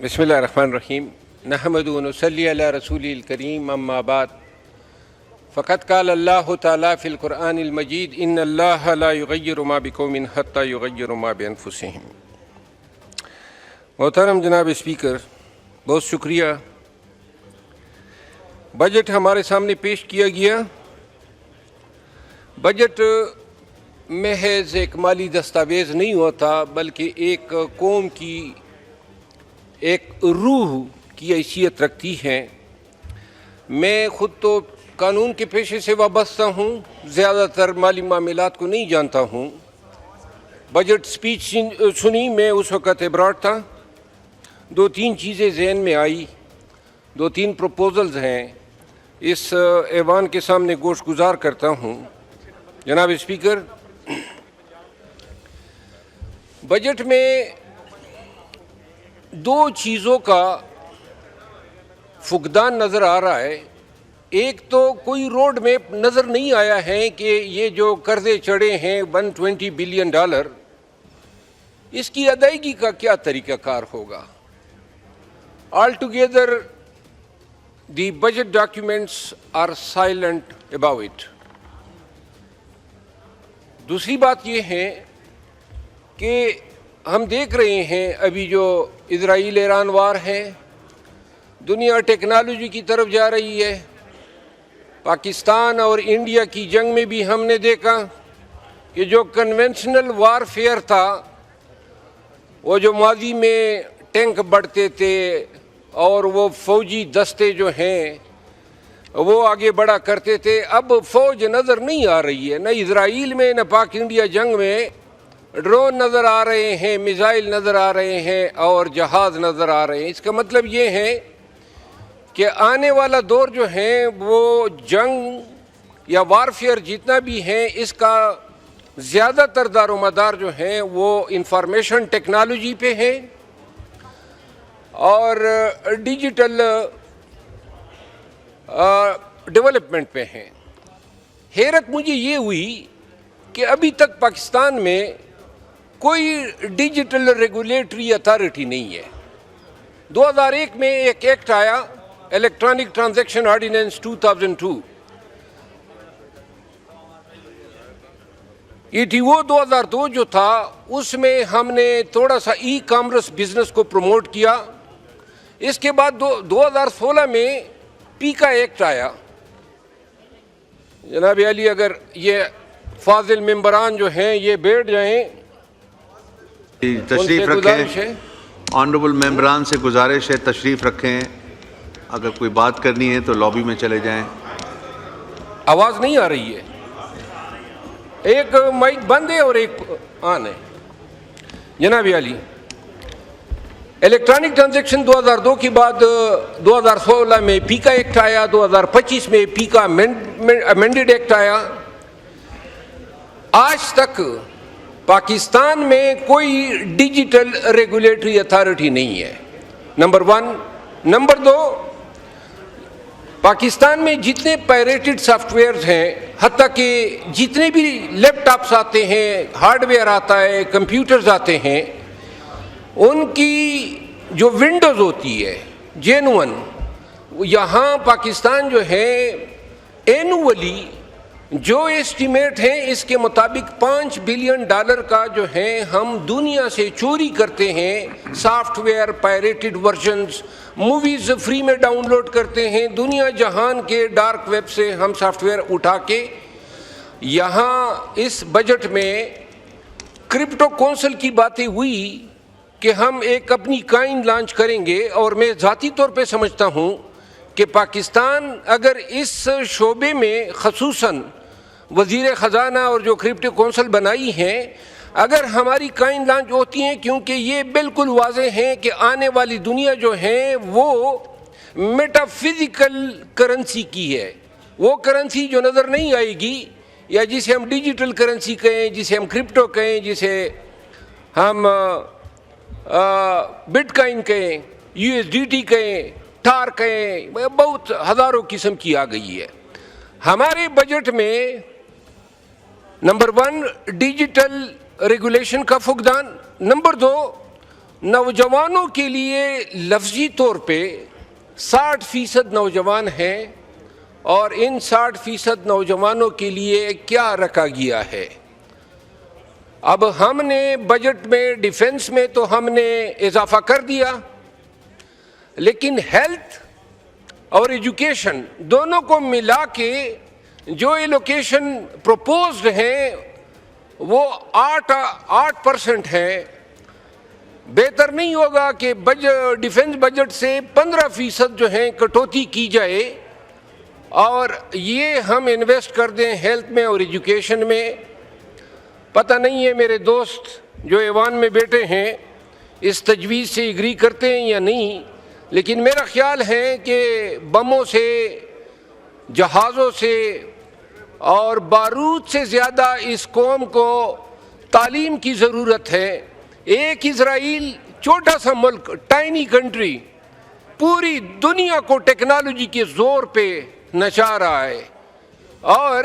بسم اللہ الرحمن الرحیم نحمد و نصلی علی رسول الکریم اما بعد فقد قال اللہ تعالیٰ فی القرآن المجید ان اللہ لا یغیر ما بقوم حتی یغیروا ما بانفسہم۔ محترم جناب اسپیکر، بہت شکریہ۔ بجٹ ہمارے سامنے پیش کیا گیا۔ بجٹ محض ایک مالی دستاویز نہیں ہوتا بلکہ ایک قوم کی ایک روح کی حیثیت رکھتی ہے۔ میں خود تو قانون کے پیشے سے وابستہ ہوں، زیادہ تر مالی معاملات کو نہیں جانتا ہوں۔ بجٹ سپیچ سنی، میں اس وقت ابراڈ تھا۔ دو تین چیزیں ذہن میں آئی، دو تین پروپوزلز ہیں، اس ایوان کے سامنے گوش گزار کرتا ہوں۔ جناب اسپیکر، بجٹ میں دو چیزوں کا فقدان نظر آ رہا ہے۔ ایک تو کوئی روڈ میپ نظر نہیں آیا ہے کہ یہ جو قرضے چڑھے ہیں $120 بلین، اس کی ادائیگی کا کیا طریقہ کار ہوگا۔ Altogether the budget documents are silent about it. دوسری بات یہ ہے کہ ہم دیکھ رہے ہیں ابھی جو اسرائیل ایران وار ہے، دنیا ٹیکنالوجی کی طرف جا رہی ہے۔ پاکستان اور انڈیا کی جنگ میں بھی ہم نے دیکھا کہ جو کنونشنل وار فیئر تھا، وہ جو ماضی میں ٹینک بڑھتے تھے اور وہ فوجی دستے جو ہیں وہ آگے بڑھا کرتے تھے، اب فوج نظر نہیں آ رہی ہے، نہ اسرائیل میں نہ پاک انڈیا جنگ میں۔ ڈرون نظر آ رہے ہیں، میزائل نظر آ رہے ہیں اور جہاز نظر آ رہے ہیں۔ اس کا مطلب یہ ہے کہ آنے والا دور جو ہے وہ جنگ یا وارفیئر جتنا بھی ہے، اس کا زیادہ تر دار و مدار جو ہے وہ انفارمیشن ٹیکنالوجی پہ ہے اور ڈیجیٹل ڈیولپمنٹ پہ ہیں۔ حیرت مجھے یہ ہوئی کہ ابھی تک پاکستان میں کوئی ڈیجیٹل ریگولیٹری اتھارٹی نہیں ہے۔ 2001 میں ایک ایکٹ آیا، الیکٹرانک ٹرانزیکشن آرڈیننس 2002۔ ETO 2002 جو تھا، اس میں ہم نے تھوڑا سا ای کامرس بزنس کو پروموٹ کیا۔ اس کے بعد 2016 میں پیکا ایکٹ آیا۔ جناب علی، اگر یہ فاضل ممبران جو ہیں یہ بیٹھ جائیں، تشریف رکھیں۔ آنریبل ممبران سے گزارش ہے تشریف رکھیں، اگر کوئی بات کرنی ہے تو لابی میں چلے جائیں۔ آواز نہیں آ رہی ہے، ایک مائک بند ہے اور ایک آن ہے۔ جناب علی، الیکٹرانک ٹرانزیکشن 2002 کے بعد 2016 میں پیکا ایکٹ آیا، 2025 میں پیکا امینڈڈ ایکٹ آیا۔ آج تک پاکستان میں کوئی ڈیجیٹل ریگولیٹری اتھارٹی نہیں ہے، نمبر 1۔ نمبر 2، پاکستان میں جتنے پائریٹڈ سافٹ ویئرز ہیں، حتیٰ کہ جتنے بھی لیپ ٹاپس آتے ہیں، ہارڈ ویئر آتا ہے، کمپیوٹرز آتے ہیں، ان کی جو ونڈوز ہوتی ہے جینون، یہاں پاکستان جو ہے اینولی جو ایسٹیمیٹ ہے اس کے مطابق $5 بلین کا جو ہے ہم دنیا سے چوری کرتے ہیں۔ Soft where, pirated versions, movies free میں ڈاؤن لوڈ کرتے ہیں، دنیا جہان کے ڈارک ویب سے ہم سافٹ ویئر اٹھا کے یہاں اس بجٹ میں کرپٹو کونسل کی باتیں ہوئی کہ ہم ایک اپنی کائن لانچ کریں گے، اور میں ذاتی طور پہ سمجھتا ہوں کہ پاکستان اگر اس شعبے میں خصوصاً وزیر خزانہ اور جو کرپٹو کونسل بنائی ہیں، اگر ہماری کائن لانچ ہوتی ہیں، کیونکہ یہ بالکل واضح ہے کہ آنے والی دنیا جو ہے وہ میٹا فزیکل کرنسی کی ہے، وہ کرنسی جو نظر نہیں آئے گی، یا جسے ہم ڈیجیٹل کرنسی کہیں، جسے ہم کرپٹو کہیں، جسے ہم بٹ کائن کہیں، USDT کہیں، ٹار کہیں، بہت ہزاروں قسم کی آ گئی ہے۔ ہمارے بجٹ میں نمبر 1 ڈیجیٹل ریگولیشن کا فقدان، نمبر 2 نوجوانوں کے لیے لفظی طور پہ 60% نوجوان ہیں، اور ان 60% نوجوانوں کے لیے کیا رکھا گیا ہے؟ اب ہم نے بجٹ میں ڈیفنس میں تو ہم نے اضافہ کر دیا، لیکن ہیلتھ اور ایجوکیشن دونوں کو ملا کے جو ایلوکیشن پروپوزڈ ہیں وہ 8% ہیں۔ بہتر نہیں ہوگا کہ ڈیفنس بجٹ سے 15% جو ہیں کٹوتی کی جائے اور یہ ہم انویسٹ کر دیں ہیلتھ میں اور ایجوکیشن میں؟ پتہ نہیں ہے میرے دوست جو ایوان میں بیٹھے ہیں اس تجویز سے اگری کرتے ہیں یا نہیں، لیکن میرا خیال ہے کہ بموں سے، جہازوں سے اور بارود سے زیادہ اس قوم کو تعلیم کی ضرورت ہے۔ ایک اسرائیل چھوٹا سا ملک، ٹائنی کنٹری، پوری دنیا کو ٹیکنالوجی کے زور پہ نچا رہا ہے، اور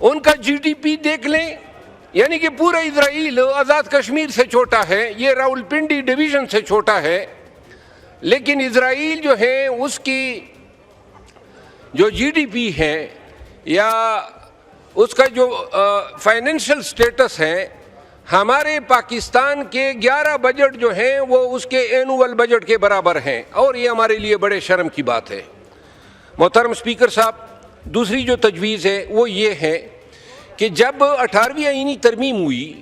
ان کا جی ڈی پی دیکھ لیں، یعنی کہ پورا اسرائیل آزاد کشمیر سے چھوٹا ہے، یہ راولپنڈی ڈویژن سے چھوٹا ہے، لیکن اسرائیل جو ہے اس کی جو جی ڈی پی ہے یا اس کا جو فائنینشیل سٹیٹس ہے، ہمارے پاکستان کے 11 بجٹ جو ہیں وہ اس کے اینول بجٹ کے برابر ہیں، اور یہ ہمارے لیے بڑے شرم کی بات ہے۔ محترم اسپیکر صاحب، دوسری جو تجویز ہے وہ یہ ہے کہ جب 18ویں آئینی ترمیم ہوئی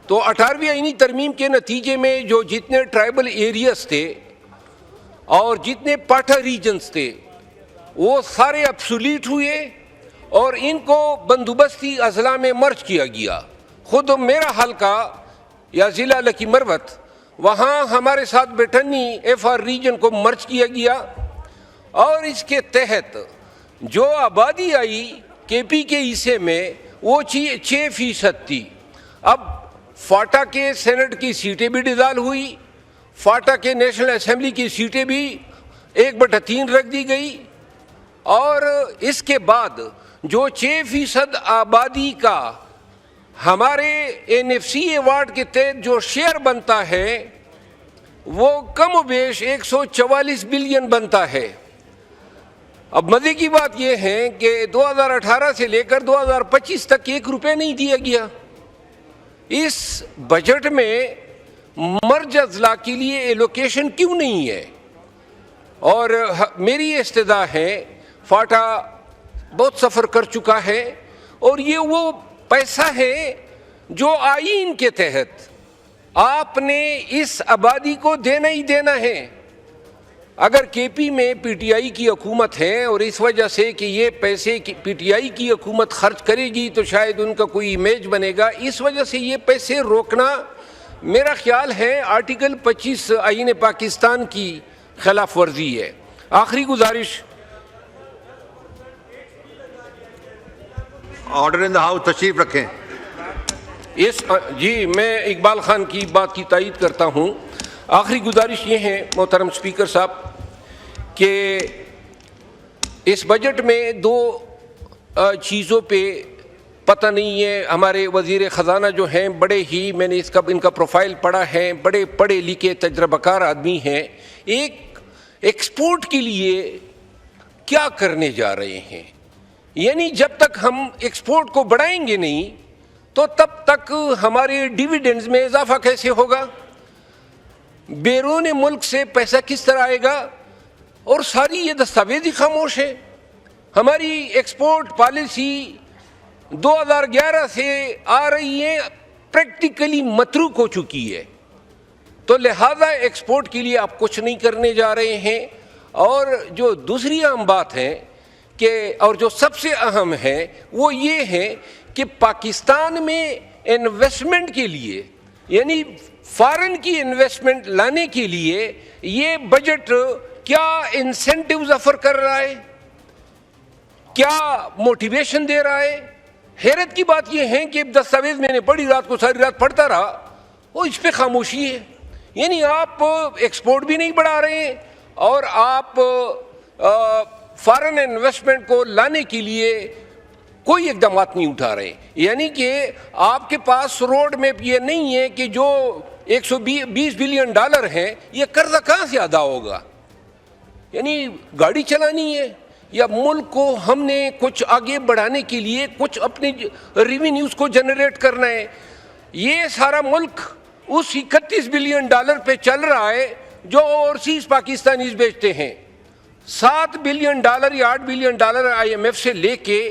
تو 18ویں آئینی ترمیم کے نتیجے میں جو جتنے ٹرائبل ایریاز تھے اور جتنے پاٹھا ریجنز تھے وہ سارے ابسولیٹ ہوئے اور ان کو بندوبستی اضلاع میں مرج کیا گیا۔ خود میرا حلقہ یا ضلع لکی مروت، وہاں ہمارے ساتھ بیٹھنی ایف آر ریجن کو مرج کیا گیا، اور اس کے تحت جو آبادی آئی کے پی کے حصے میں وہ 6% تھی۔ اب فاٹا کے سینٹ کی سیٹیں بھی ڈیزال ہوئی، فاٹا کے نیشنل اسمبلی کی سیٹیں بھی 1/3 رکھ دی گئی، اور اس کے بعد جو 6% آبادی کا ہمارے این ایف سی ایوارڈ کے تحت جو شیئر بنتا ہے وہ کم و بیش 144 بلین بنتا ہے۔ اب مزے کی بات یہ ہے کہ 2018 سے لے کر 2025 تک 1 روپے نہیں دیا گیا۔ اس بجٹ میں مرج اضلاع کے لیے ایلوکیشن کیوں نہیں ہے؟ اور میری استدعا ہے، فاٹا بہت سفر کر چکا ہے، اور یہ وہ پیسہ ہے جو آئین کے تحت آپ نے اس آبادی کو دینا ہی دینا ہے۔ اگر کے پی میں پی ٹی آئی کی حکومت ہے اور اس وجہ سے کہ یہ پیسے پی ٹی آئی کی حکومت خرچ کرے گی تو شاید ان کا کوئی امیج بنے گا، اس وجہ سے یہ پیسے روکنا میرا خیال ہے آرٹیکل 25 آئین پاکستان کی خلاف ورزی ہے۔ آخری گزارش، آرڈر ان دا ہاؤس، تشریف رکھیں۔ جی میں اقبال خان کی بات کی تائید کرتا ہوں۔ آخری گزارش یہ ہے محترم اسپیکر صاحب کہ اس بجٹ میں 2 چیزوں پہ پتہ نہیں ہے، ہمارے وزیر خزانہ جو ہیں بڑے ہی، میں نے ان کا پروفائل پڑھا ہے، بڑے پڑھے لکھے تجربہ کار آدمی ہیں۔ ایک ایکسپورٹ کے لیے کیا کرنے جا رہے ہیں؟ یعنی جب تک ہم ایکسپورٹ کو بڑھائیں گے نہیں تو تب تک ہمارے ڈیویڈنڈز میں اضافہ کیسے ہوگا؟ بیرون ملک سے پیسہ کس طرح آئے گا؟ اور ساری یہ دستاویز ہی خاموش ہے۔ ہماری ایکسپورٹ پالیسی 2011 سے آ رہی ہے، پریکٹیکلی متروک ہو چکی ہے، تو لہذا ایکسپورٹ کے لیے آپ کچھ نہیں کرنے جا رہے ہیں۔ اور جو دوسری اہم بات ہے کہ اور جو سب سے اہم ہے وہ یہ ہے کہ پاکستان میں انویسٹمنٹ کے لیے، یعنی فارن کی انویسٹمنٹ لانے کے لیے یہ بجٹ کیا انسینٹیوز آفر کر رہا ہے، کیا موٹیویشن دے رہا ہے؟ حیرت کی بات یہ ہے کہ دستاویز میں نے پڑھی، رات کو ساری رات پڑھتا رہا، وہ اس پہ خاموشی ہے۔ یعنی آپ ایکسپورٹ بھی نہیں بڑھا رہے ہیں اور آپ فارن انویسٹمنٹ کو لانے کے لیے کوئی اقدامات نہیں اٹھا رہے. یعنی کہ آپ کے پاس روڈ میپ یہ نہیں ہے کہ جو $120 بلین ہیں یہ قرضہ کہاں سے ادا ہوگا. یعنی گاڑی چلانی ہے یا ملک کو ہم نے کچھ آگے بڑھانے کے لیے کچھ اپنے ریونیوز کو جنریٹ کرنا ہے. یہ سارا ملک اس $31 بلین پہ چل رہا ہے جو اوورسیز پاکستانیز بیچتے ہیں. $7 بلین یا $8 بلین IMF سے لے کے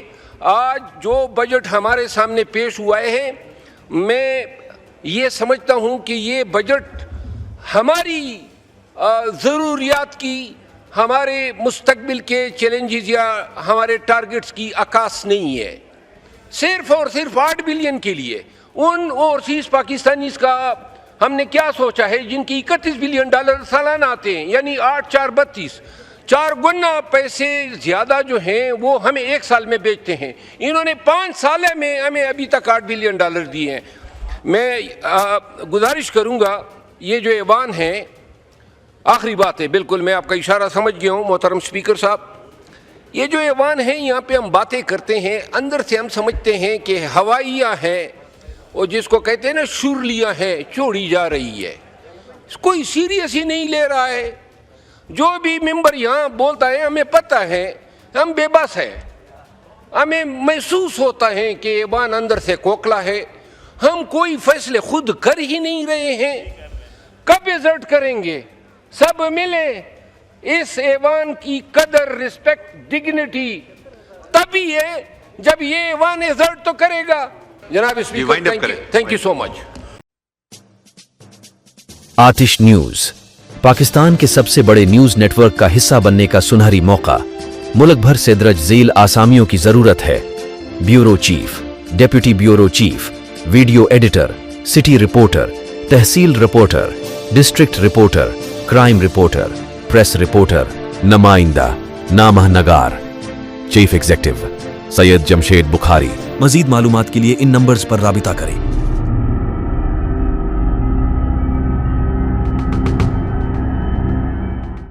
آج جو بجٹ ہمارے سامنے پیش ہوا ہے, میں یہ سمجھتا ہوں کہ یہ بجٹ ہماری ضروریات کی, ہمارے مستقبل کے چیلنجز یا ہمارے ٹارگٹس کی عکاس نہیں ہے. صرف اور صرف $8 بلین کے لیے ان اوورسیز پاکستانیز کا ہم نے کیا سوچا ہے جن کی $31 بلین سالانہ آتے ہیں, یعنی 8 4 32 4 گنا پیسے زیادہ جو ہیں وہ ہمیں 1 سال میں بیچتے ہیں. انہوں نے 5 سال میں ہمیں ابھی تک $8 بلین دیے ہیں. میں گزارش کروں گا یہ جو ایوان ہے, آخری بات ہے, بالکل میں آپ کا اشارہ سمجھ گیا ہوں محترم اسپیکر صاحب, یہ جو ایوان ہے یہاں پہ ہم باتیں کرتے ہیں, اندر سے ہم سمجھتے ہیں کہ ہوائیاں ہیں اور جس کو کہتے ہیں نا شورلیاں ہیں چھوڑی جا رہی ہے. کوئی سیریس ہی نہیں لے رہا ہے. جو بھی ممبر یہاں بولتا ہے ہمیں پتہ ہے ہم بے بس ہیں, ہمیں محسوس ہوتا ہے کہ ایوان اندر سے کوکلا ہے. ہم کوئی فیصلے خود کر ہی نہیں رہے ہیں. کب ایزرٹ کریں گے؟ سب ملے اس ایوان کی قدر, رسپیکٹ, ڈگنیٹی تبھی ہے جب یہ ایوان ایزرٹ تو کرے گا. جناب اسپیکر, تھینک یو سو مچ. آتش نیوز پاکستان کے سب سے بڑے نیوز نیٹ ورک کا حصہ بننے کا سنہری موقع. ملک بھر سے درج ذیل آسامیوں کی ضرورت ہے. Bureau chief, deputy bureau chief, video editor, city reporter, تحصیل reporter, district reporter, crime reporter, press reporter, نمائندہ, نامہ نگار. Chief executive Syed Jamshed Bukhari. مزید معلومات کے لیے ان نمبرز پر رابطہ کریں.